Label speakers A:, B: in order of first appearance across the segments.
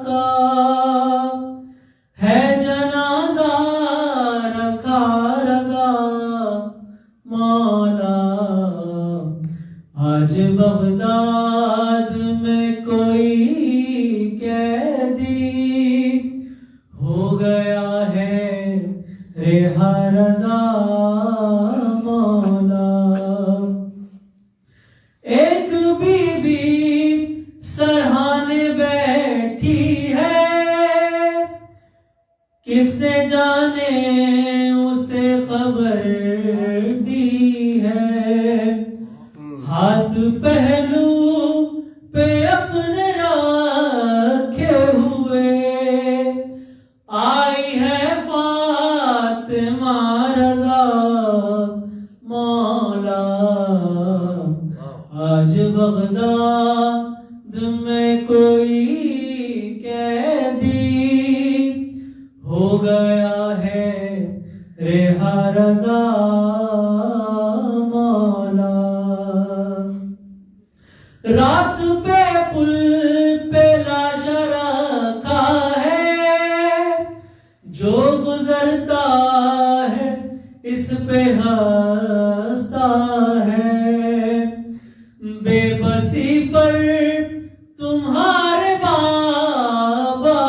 A: کا ہے جنازہ رکھا رضا مولا. آج بغداد میں کوئی قیدی ہو گیا ہے رہا رضا مولا. ایک بی بی سرہانے بیٹھی ہے، کس نے جانے اسے خبر دی ہے. ہاتھ پہلو پہ اپنے رکھے ہوئے آئی ہے فاطمہ رضا مولا. آج بغداد میں کوئی قیدی ہو گیا ہے رہا رضا مولا. رات پہ پل پہ لاش رکھا ہے، جو گزرتا ہے اس پہ ہنستا ہے. بے بسی پر تمہارے بابا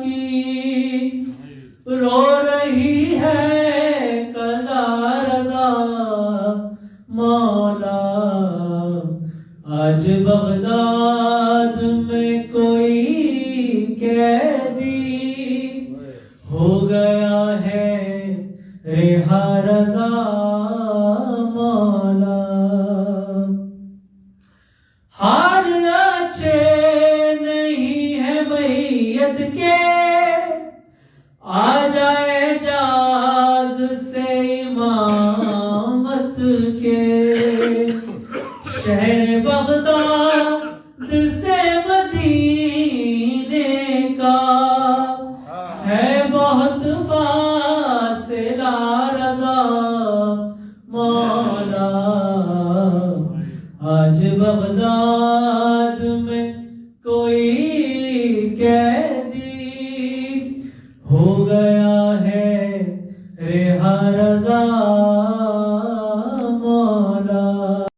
A: کی رو رہی ہے قضا رضا مولا. آج بغداد میں کوئی قیدی ہو گیا ہے رہا رضا مولا. حال اچھے نہیں ہے میت کے، آ جائے جاز سے امامت کے. شہر بغداد سے مدینے کا ہے بہت فاصلہ رضا مولا. آج بغداد میں کوئی قیدی ہو گیا ہے رہا رضا